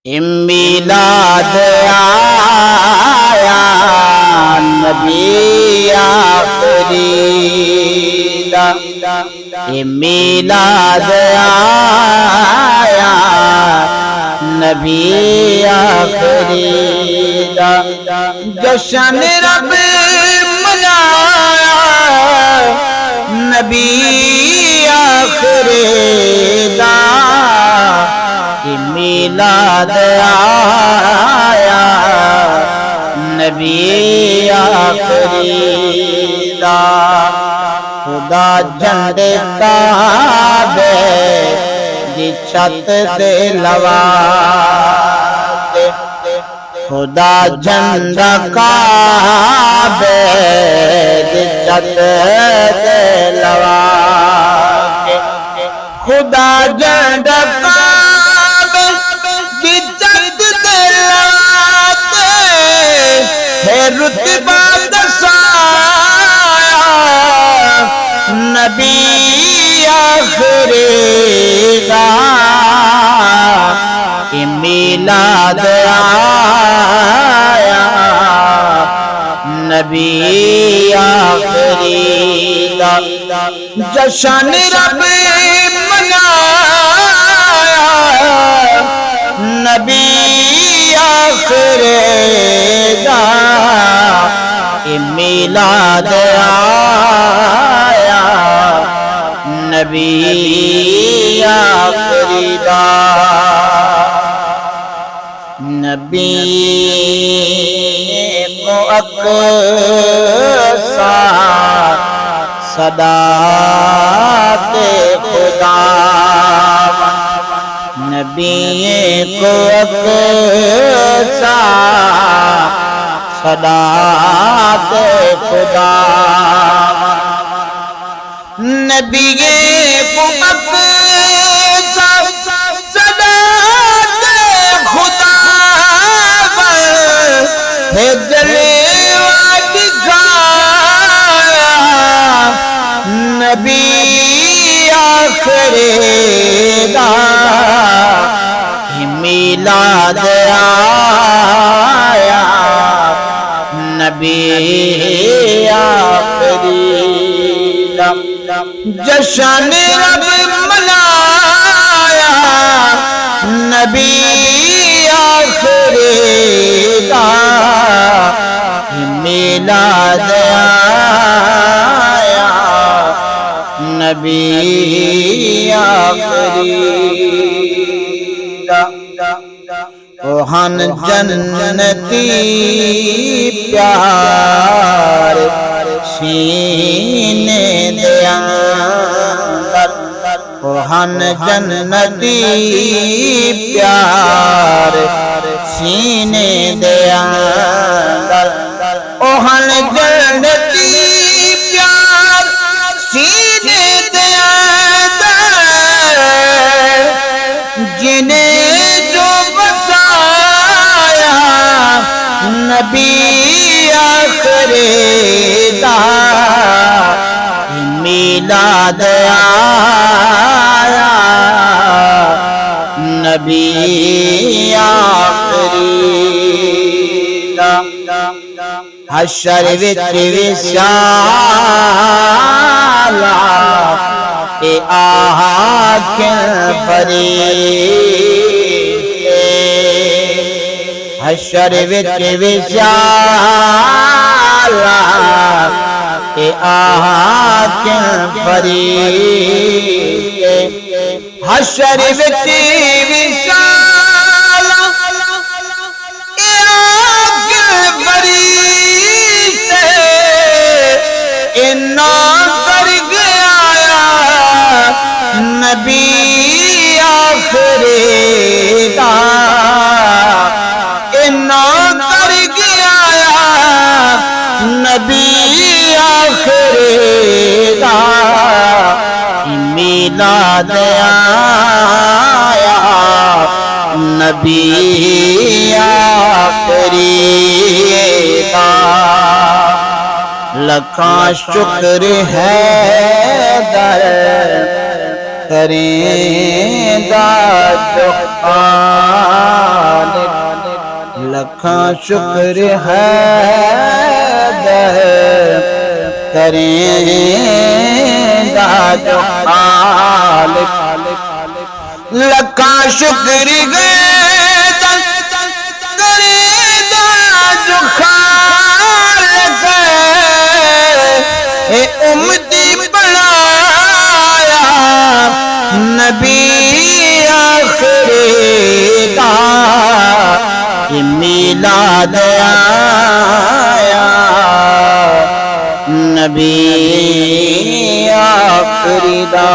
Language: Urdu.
میلاد آیا نبی آخری دا، میلاد آیا نبی آخری دا، جشن رب منایا نبی آخری دا، میلاد آیا نبی آخری دا، خدا جھنڈے کعبے دی چھت تے لوا، خدا جھنڈا کعبے دی چھت تے لوا، خدا جھنڈا کعبے دی چھت تے لوا ہے رتبہ دسایا نبی آخری دا، میلاد آیا نبی آخری دا، جشن رب منایا نبی آخری دا، میلاد آیا نبی آخری دا، نبی کو اقصا صداقت خدا، نبی کو اقصا صداقت خدا، نبی کو اقصا صداقت خدا ہے، جلوہ دکھایا نبی آخری دا، میلاد آیا نبی آخری دا، جشن رب منایا نبی آخری دا، میلاد آیا نبی آخری دا، اوہن جنتی پیار سینے دے اندر، اوہن جنتی پیار سینے دے اندر، اوہن جنتی پیار سینے دے اندر، جنہیں جو بسایا نبی آخری دا، میلاد آیا نبی آخری دا، حشر وچ وشالا اے آکھیں فریشتے، حشر وچ وشالا اے آکھیں فریشتے، حشر وچ وشالا اے آکھیں فریشتے، اِنّا کر گیا نبی آخری دا، اِنّا کر گیا نبی آخری دا، میلاد آیا نبی آخری دا، لکھاں شکر ہے در کریں دا جو لکھاں شکر ہے در کریں گا جو خالق لکھاں شکر ہے کریں گا جو خالق اے امتی بنایا نبی آخری دا میلاد آیا نبی آخری دا